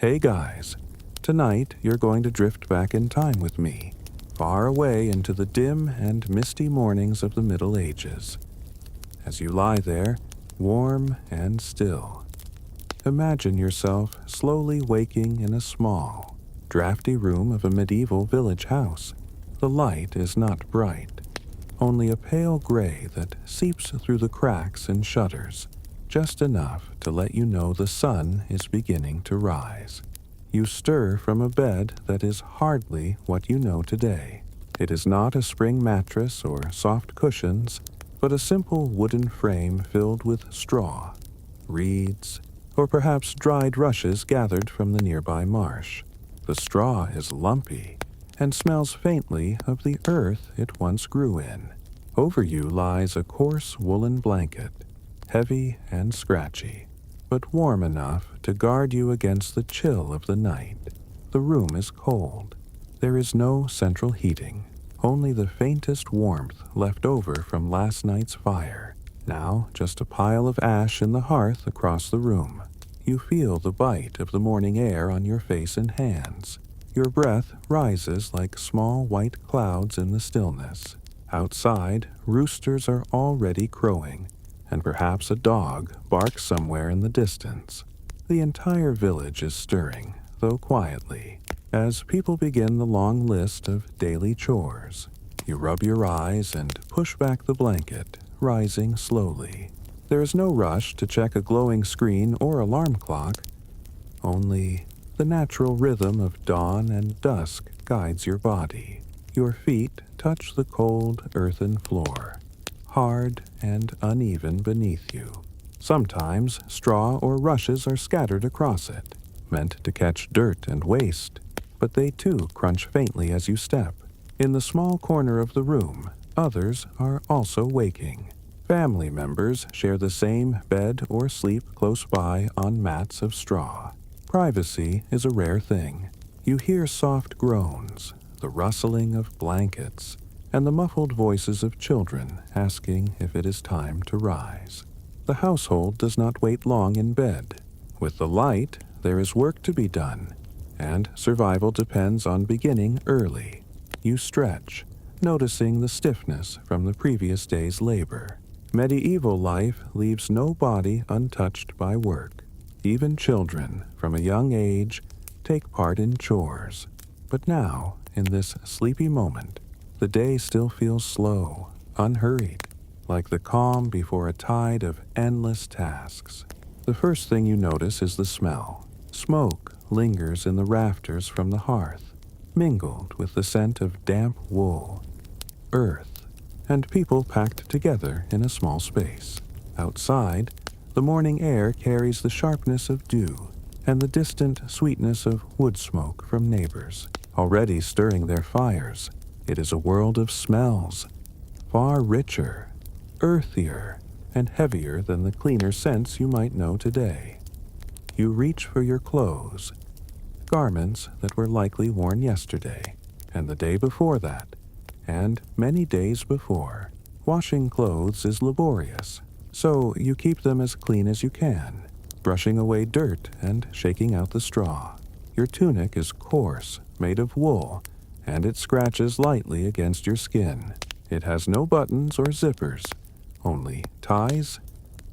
Hey guys, tonight you're going to drift back in time with me, far away into the dim and misty mornings of the Middle Ages. As you lie there, warm and still, imagine yourself slowly waking in a small, drafty room of a medieval village house. The light is not bright, only a pale gray that seeps through the cracks and shutters, just enough to let you know the sun is beginning to rise. You stir from a bed that is hardly what you know today. It is not a spring mattress or soft cushions, but a simple wooden frame filled with straw, reeds, or perhaps dried rushes gathered from the nearby marsh. The straw is lumpy and smells faintly of the earth it once grew in. Over you lies a coarse woolen blanket, heavy and scratchy, but warm enough to guard you against the chill of the night. The room is cold. There is no central heating, only the faintest warmth left over from last night's fire. Now just a pile of ash in the hearth across the room. You feel the bite of the morning air on your face and hands. Your breath rises like small white clouds in the stillness. Outside, roosters are already crowing, and perhaps a dog barks somewhere in the distance. The entire village is stirring, though quietly, as people begin the long list of daily chores. You rub your eyes and push back the blanket, rising slowly. There is no rush to check a glowing screen or alarm clock. Only the natural rhythm of dawn and dusk guides your body. Your feet touch the cold earthen floor, hard and uneven beneath you. Sometimes straw or rushes are scattered across it, meant to catch dirt and waste, but they too crunch faintly as you step. In the small corner of the room, others are also waking. Family members share the same bed or sleep close by on mats of straw. Privacy is a rare thing. You hear soft groans, the rustling of blankets, and the muffled voices of children asking if it is time to rise. The household does not wait long in bed. With the light, there is work to be done, and survival depends on beginning early. You stretch, noticing the stiffness from the previous day's labor. Medieval life leaves no body untouched by work. Even children, from a young age, take part in chores. But now, in this sleepy moment, the day still feels slow, unhurried, like the calm before a tide of endless tasks. The first thing you notice is the smell. Smoke lingers in the rafters from the hearth, mingled with the scent of damp wool, earth, and people packed together in a small space. Outside, the morning air carries the sharpness of dew and the distant sweetness of wood smoke from neighbors, already stirring their fires. It is a world of smells, far richer, earthier, and heavier than the cleaner scents you might know today. You reach for your clothes, garments that were likely worn yesterday, and the day before that, and many days before. Washing clothes is laborious, so you keep them as clean as you can, brushing away dirt and shaking out the straw. Your tunic is coarse, made of wool, and it scratches lightly against your skin. It has no buttons or zippers, only ties,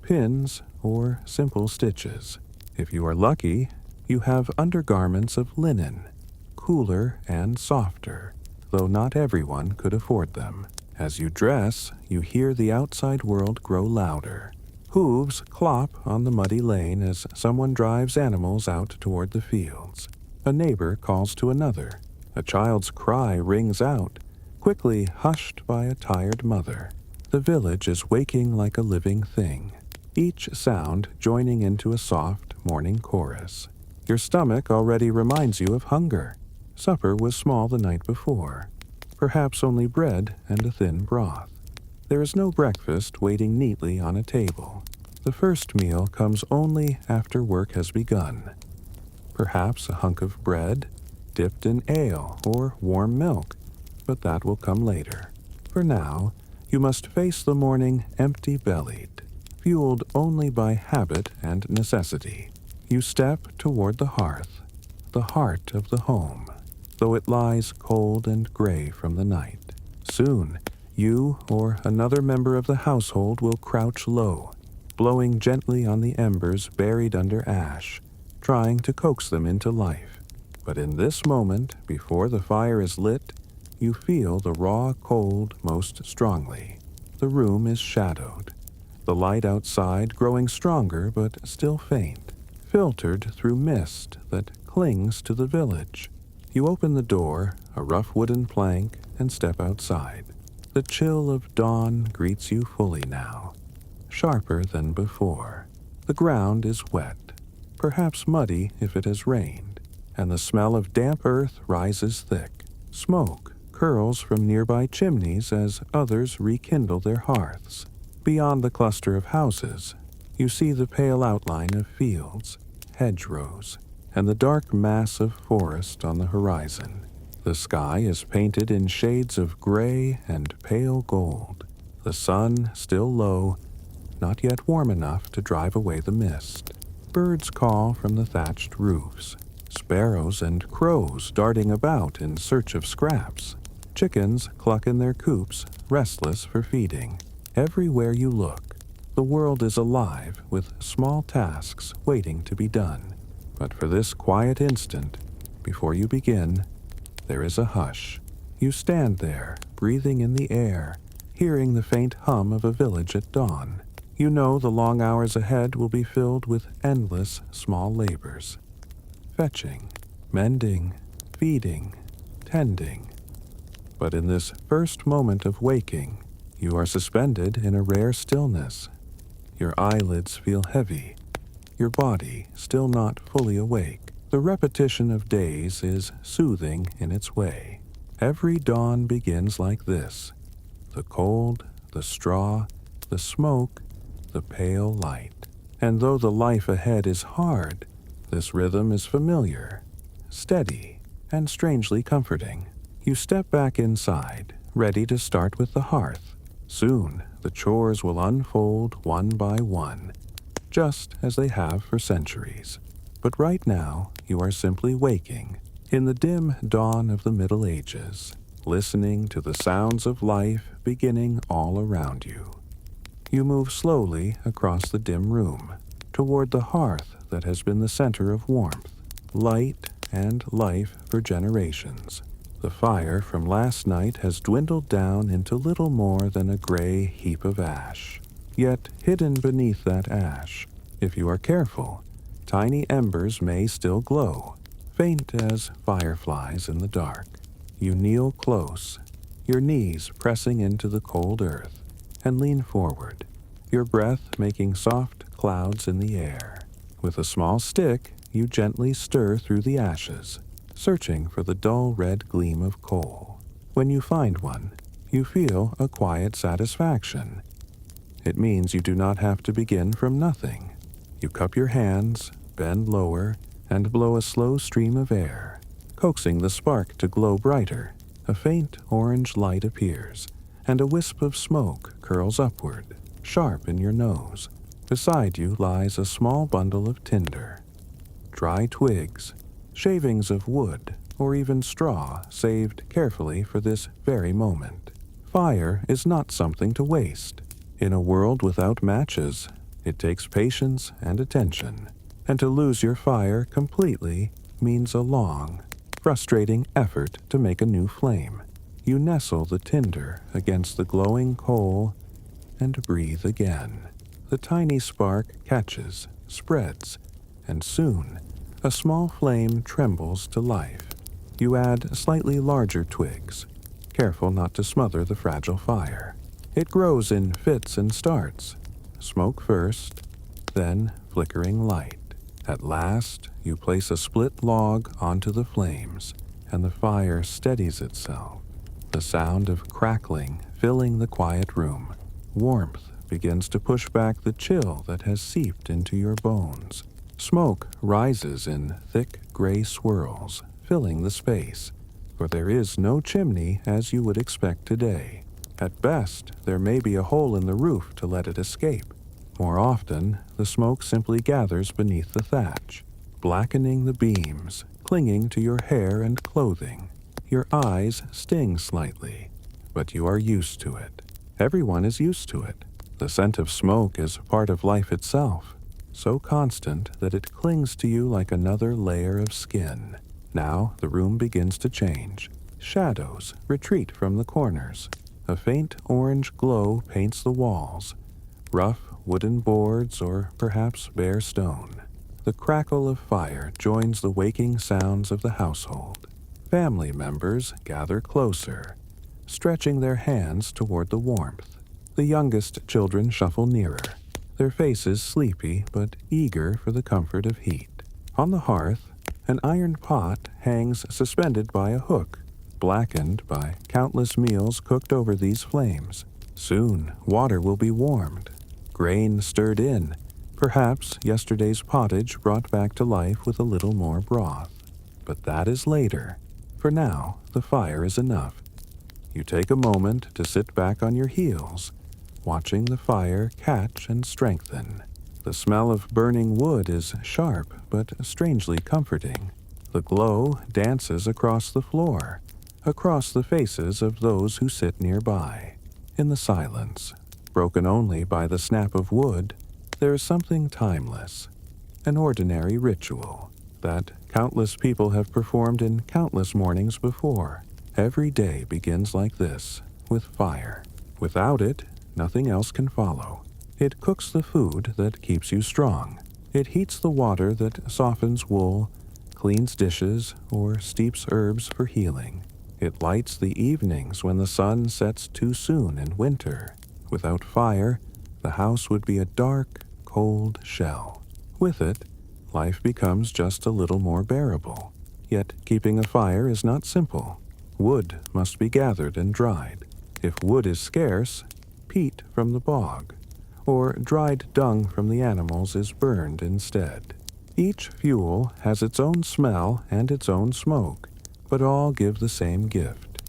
pins, or simple stitches. If you are lucky, you have undergarments of linen, cooler and softer, though not everyone could afford them. As you dress, you hear the outside world grow louder. Hooves clop on the muddy lane as someone drives animals out toward the fields. A neighbor calls to another. A child's cry rings out, quickly hushed by a tired mother. The village is waking like a living thing, each sound joining into a soft morning chorus. Your stomach already reminds you of hunger. Supper was small the night before, perhaps only bread and a thin broth. There is no breakfast waiting neatly on a table. The first meal comes only after work has begun. Perhaps a hunk of bread, dipped in ale or warm milk, but that will come later. For now, you must face the morning empty-bellied, fueled only by habit and necessity. You step toward the hearth, the heart of the home, though it lies cold and gray from the night. Soon, you or another member of the household will crouch low, blowing gently on the embers buried under ash, trying to coax them into life. But in this moment, before the fire is lit, you feel the raw cold most strongly. The room is shadowed, the light outside growing stronger but still faint, filtered through mist that clings to the village. You open the door, a rough wooden plank, and step outside. The chill of dawn greets you fully now, sharper than before. The ground is wet, perhaps muddy if it has rained, and the smell of damp earth rises thick. Smoke curls from nearby chimneys as others rekindle their hearths. Beyond the cluster of houses, you see the pale outline of fields, hedgerows, and the dark mass of forest on the horizon. The sky is painted in shades of gray and pale gold. The sun still low, not yet warm enough to drive away the mist. Birds call from the thatched roofs, sparrows and crows darting about in search of scraps. Chickens cluck in their coops, restless for feeding. Everywhere you look, the world is alive with small tasks waiting to be done. But for this quiet instant, before you begin, there is a hush. You stand there, breathing in the air, hearing the faint hum of a village at dawn. You know the long hours ahead will be filled with endless small labors. Fetching, mending, feeding, tending. But in this first moment of waking, you are suspended in a rare stillness. Your eyelids feel heavy, your body still not fully awake. The repetition of days is soothing in its way. Every dawn begins like this: the cold, the straw, the smoke, the pale light. And though the life ahead is hard, this rhythm is familiar, steady, and strangely comforting. You step back inside, ready to start with the hearth. Soon, the chores will unfold one by one, just as they have for centuries. But right now, you are simply waking, in the dim dawn of the Middle Ages, listening to the sounds of life beginning all around you. You move slowly across the dim room, toward the hearth that has been the center of warmth, light, and life for generations. The fire from last night has dwindled down into little more than a gray heap of ash. Yet, hidden beneath that ash, if you are careful, tiny embers may still glow, faint as fireflies in the dark. You kneel close, your knees pressing into the cold earth, and lean forward, your breath making soft clouds in the air. With a small stick, you gently stir through the ashes, searching for the dull red gleam of coal. When you find one, you feel a quiet satisfaction. It means you do not have to begin from nothing. You cup your hands, bend lower, and blow a slow stream of air, coaxing the spark to glow brighter. A faint orange light appears, and a wisp of smoke curls upward, sharp in your nose. Beside you lies a small bundle of tinder. Dry twigs, shavings of wood, or even straw saved carefully for this very moment. Fire is not something to waste. In a world without matches, it takes patience and attention, and to lose your fire completely means a long, frustrating effort to make a new flame. You nestle the tinder against the glowing coal and breathe again. The tiny spark catches, spreads, and soon a small flame trembles to life. You add slightly larger twigs, careful not to smother the fragile fire. It grows in fits and starts, smoke first, then flickering light. At last, you place a split log onto the flames, and the fire steadies itself. The sound of crackling filling the quiet room. Warmth begins to push back the chill that has seeped into your bones. Smoke rises in thick gray swirls, filling the space, for there is no chimney as you would expect today. At best, there may be a hole in the roof to let it escape. More often, the smoke simply gathers beneath the thatch, blackening the beams, clinging to your hair and clothing. Your eyes sting slightly, but you are used to it. Everyone is used to it. The scent of smoke is part of life itself, so constant that it clings to you like another layer of skin. Now the room begins to change. Shadows retreat from the corners. A faint orange glow paints the walls. Rough wooden boards or perhaps bare stone. The crackle of fire joins the waking sounds of the household. Family members gather closer, stretching their hands toward the warmth. The youngest children shuffle nearer, their faces sleepy but eager for the comfort of heat. On the hearth, an iron pot hangs suspended by a hook, blackened by countless meals cooked over these flames. Soon, water will be warmed, grain stirred in, perhaps yesterday's pottage brought back to life with a little more broth. But that is later. For now, the fire is enough. You take a moment to sit back on your heels, watching the fire catch and strengthen. The smell of burning wood is sharp but strangely comforting. The glow dances across the floor, across the faces of those who sit nearby. In the silence, broken only by the snap of wood, there is something timeless, an ordinary ritual that countless people have performed in countless mornings before. Every day begins like this, with fire. Without it, nothing else can follow. It cooks the food that keeps you strong. It heats the water that softens wool, cleans dishes, or steeps herbs for healing. It lights the evenings when the sun sets too soon in winter. Without fire, the house would be a dark, cold shell. With it, life becomes just a little more bearable. Yet keeping a fire is not simple. Wood must be gathered and dried. If wood is scarce, peat from the bog, or dried dung from the animals is burned instead. Each fuel has its own smell and its own smoke, but all give the same gift: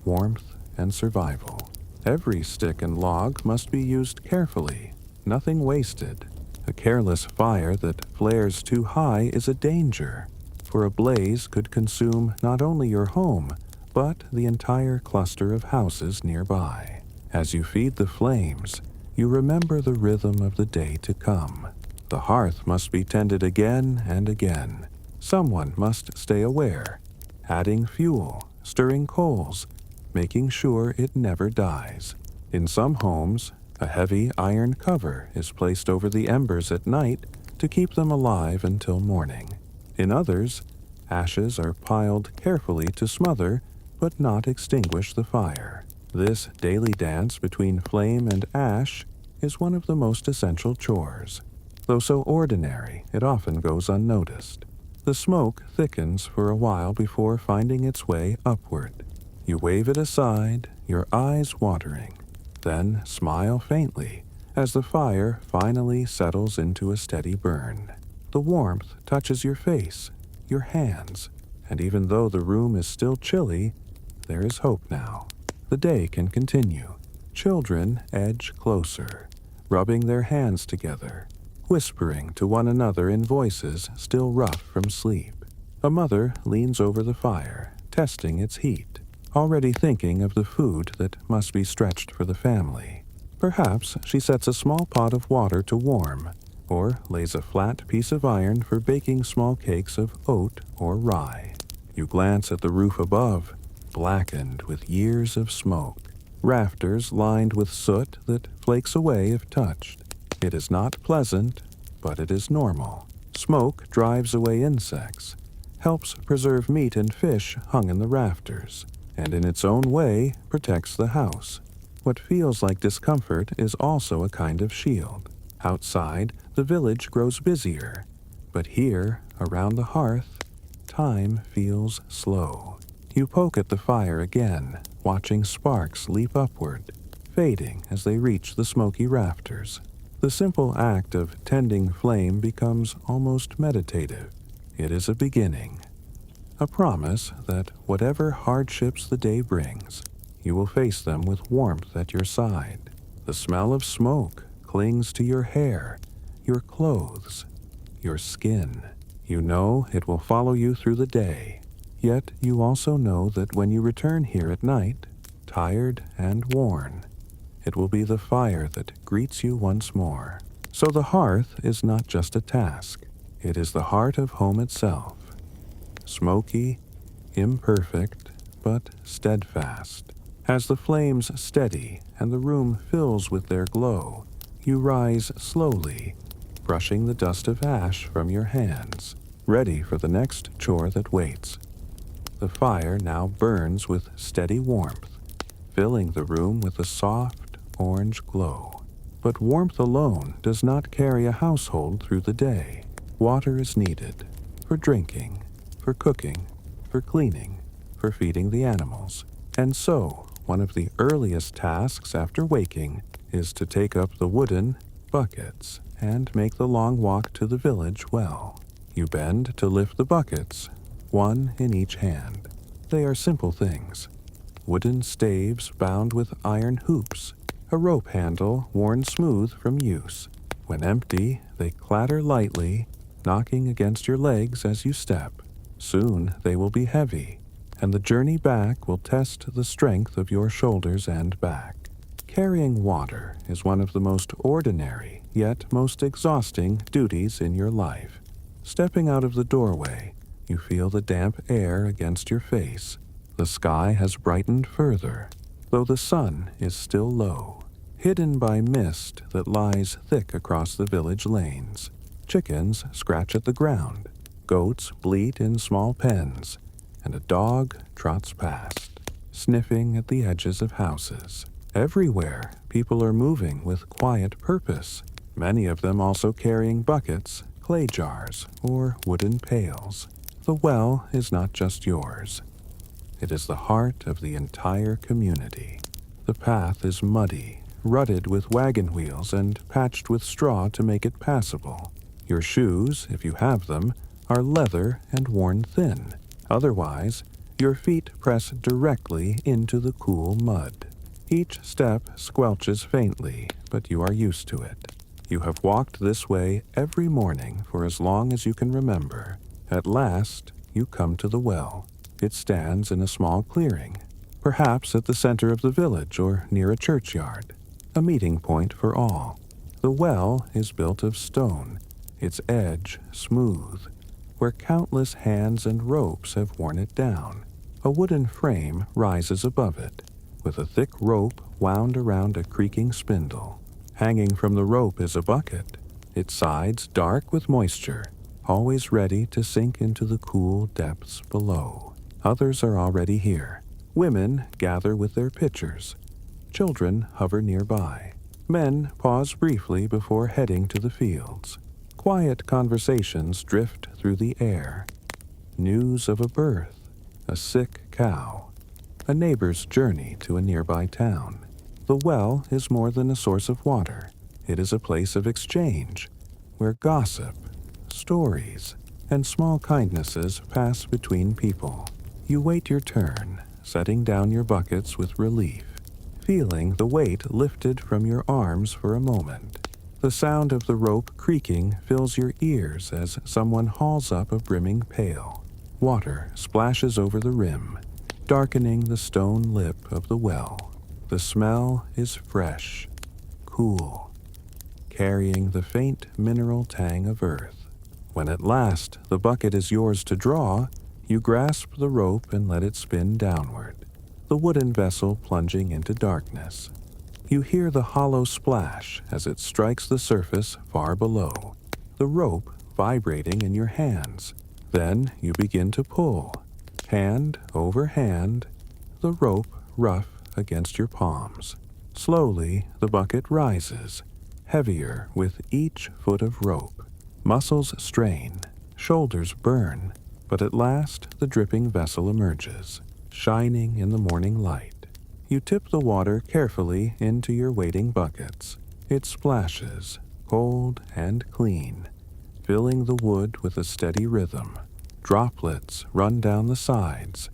warmth and survival. Every stick and log must be used carefully, nothing wasted. A careless fire that flares too high is a danger, for a blaze could consume not only your home, but the entire cluster of houses nearby. As you feed the flames, you remember the rhythm of the day to come. The hearth must be tended again and again. Someone must stay aware, adding fuel, stirring coals, making sure it never dies. In some homes, a heavy iron cover is placed over the embers at night to keep them alive until morning. In others, ashes are piled carefully to smother but not extinguish the fire. This daily dance between flame and ash is one of the most essential chores. Though so ordinary, it often goes unnoticed. The smoke thickens for a while before finding its way upward. You wave it aside, your eyes watering, then smile faintly as the fire finally settles into a steady burn. The warmth touches your face, your hands, and even though the room is still chilly, there is hope now. The day can continue. Children edge closer, rubbing their hands together, whispering to one another in voices still rough from sleep. A mother leans over the fire, testing its heat, already thinking of the food that must be stretched for the family. Perhaps she sets a small pot of water to warm, or lays a flat piece of iron for baking small cakes of oat or rye. You glance at the roof above, blackened with years of smoke, rafters lined with soot that flakes away if touched. It is not pleasant, but it is normal. Smoke drives away insects, helps preserve meat and fish hung in the rafters, and in its own way protects the house. What feels like discomfort is also a kind of shield. Outside, the village grows busier, but here, around the hearth, time feels slow. You poke at the fire again, watching sparks leap upward, fading as they reach the smoky rafters. The simple act of tending flame becomes almost meditative. It is a beginning, a promise that whatever hardships the day brings, you will face them with warmth at your side. The smell of smoke clings to your hair, your clothes, your skin. You know it will follow you through the day, yet you also know that when you return here at night, tired and worn, it will be the fire that greets you once more. So the hearth is not just a task, it is the heart of home itself. Smoky, imperfect, but steadfast. As the flames steady and the room fills with their glow, you rise slowly, brushing the dust of ash from your hands, ready for the next chore that waits. The fire now burns with steady warmth, filling the room with a soft orange glow. But warmth alone does not carry a household through the day. Water is needed for drinking, for cooking, for cleaning, for feeding the animals. And so, one of the earliest tasks after waking is to take up the wooden buckets and make the long walk to the village well. You bend to lift the buckets, one in each hand. They are simple things. Wooden staves bound with iron hoops, a rope handle worn smooth from use. When empty, they clatter lightly, knocking against your legs as you step. Soon they will be heavy, and the journey back will test the strength of your shoulders and back. Carrying water is one of the most ordinary, yet most exhausting duties in your life. Stepping out of the doorway, you feel the damp air against your face. The sky has brightened further, though the sun is still low, hidden by mist that lies thick across the village lanes. Chickens scratch at the ground, goats bleat in small pens, and a dog trots past, sniffing at the edges of houses. Everywhere, people are moving with quiet purpose, many of them also carrying buckets, clay jars, or wooden pails. The well is not just yours. It is the heart of the entire community. The path is muddy, rutted with wagon wheels and patched with straw to make it passable. Your shoes, if you have them, are leather and worn thin. Otherwise, your feet press directly into the cool mud. Each step squelches faintly, but you are used to it. You have walked this way every morning for as long as you can remember. At last, you come to the well. It stands in a small clearing, perhaps at the center of the village or near a churchyard, a meeting point for all. The well is built of stone, its edge smooth, where countless hands and ropes have worn it down. A wooden frame rises above it, with a thick rope wound around a creaking spindle. Hanging from the rope is a bucket, its sides dark with moisture, always ready to sink into the cool depths below. Others are already here. Women gather with their pitchers. Children hover nearby. Men pause briefly before heading to the fields. Quiet conversations drift through the air. News of a birth, a sick cow, a neighbor's journey to a nearby town. The well is more than a source of water. It is a place of exchange, where gossip, stories, and small kindnesses pass between people. You wait your turn, setting down your buckets with relief, feeling the weight lifted from your arms for a moment. The sound of the rope creaking fills your ears as someone hauls up a brimming pail. Water splashes over the rim, darkening the stone lip of the well. The smell is fresh, cool, carrying the faint mineral tang of earth. When at last the bucket is yours to draw, you grasp the rope and let it spin downward, the wooden vessel plunging into darkness. You hear the hollow splash as it strikes the surface far below, the rope vibrating in your hands. Then you begin to pull, hand over hand, the rope rough against your palms. Slowly, the bucket rises, heavier with each foot of rope. Muscles strain, shoulders burn, but at last the dripping vessel emerges, shining in the morning light. You tip the water carefully into your waiting buckets. It splashes, cold and clean, filling the wood with a steady rhythm. Droplets run down the sides,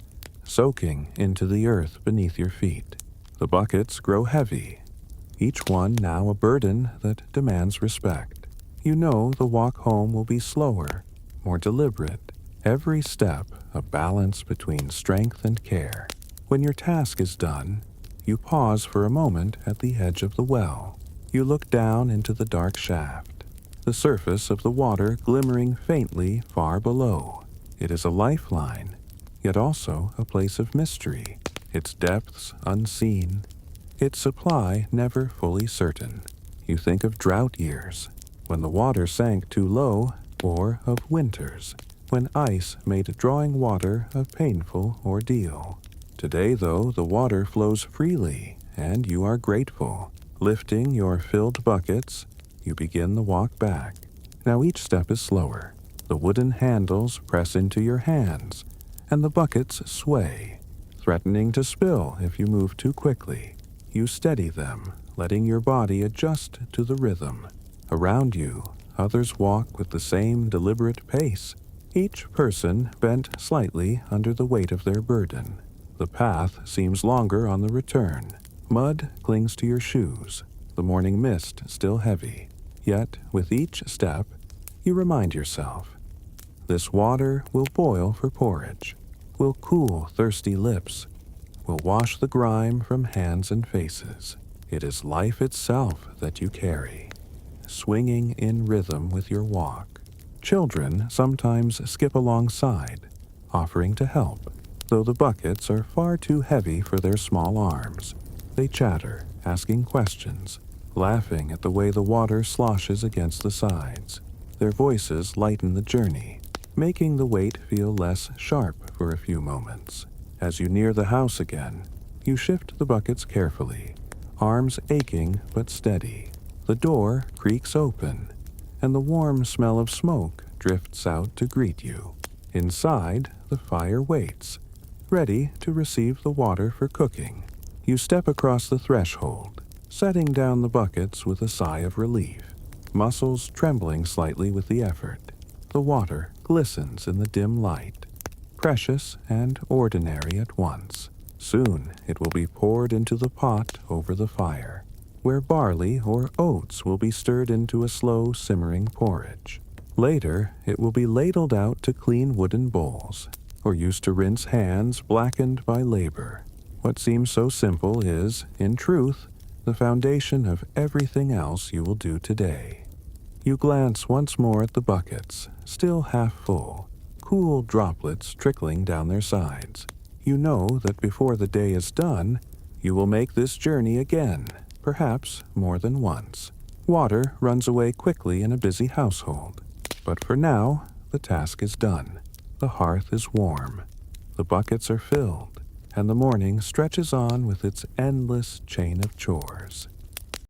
soaking into the earth beneath your feet. The buckets grow heavy, each one now a burden that demands respect. You know the walk home will be slower, more deliberate, every step a balance between strength and care. When your task is done, you pause for a moment at the edge of the well. You look down into the dark shaft, the surface of the water glimmering faintly far below. It is a lifeline, yet also a place of mystery, its depths unseen, its supply never fully certain. You think of drought years, when the water sank too low, or of winters, when ice made drawing water a painful ordeal. Today, though, the water flows freely, and you are grateful. Lifting your filled buckets, you begin the walk back. Now each step is slower. The wooden handles press into your hands, and the buckets sway, threatening to spill if you move too quickly. You steady them, letting your body adjust to the rhythm. Around you, others walk with the same deliberate pace, each person bent slightly under the weight of their burden. The path seems longer on the return. Mud clings to your shoes, the morning mist still heavy. Yet, with each step, you remind yourself, this water will boil for porridge, will cool thirsty lips, will wash the grime from hands and faces. It is life itself that you carry, swinging in rhythm with your walk. Children sometimes skip alongside, offering to help, though the buckets are far too heavy for their small arms. They chatter, asking questions, laughing at the way the water sloshes against the sides. Their voices lighten the journey, making the weight feel less sharp for a few moments. As you near the house again, you shift the buckets carefully, arms aching but steady. The door creaks open, and the warm smell of smoke drifts out to greet you. Inside, the fire waits, ready to receive the water for cooking. You step across the threshold, setting down the buckets with a sigh of relief, muscles trembling slightly with the effort. The water glistens in the dim light, precious and ordinary at once. Soon it will be poured into the pot over the fire, where barley or oats will be stirred into a slow simmering porridge. Later, it will be ladled out to clean wooden bowls, or used to rinse hands blackened by labor. What seems so simple is, in truth, the foundation of everything else you will do today. You glance once more at the buckets, still half full, cool droplets trickling down their sides. You know that before the day is done, you will make this journey again, perhaps more than once. Water runs away quickly in a busy household, but for now, the task is done. The hearth is warm, the buckets are filled, and the morning stretches on with its endless chain of chores.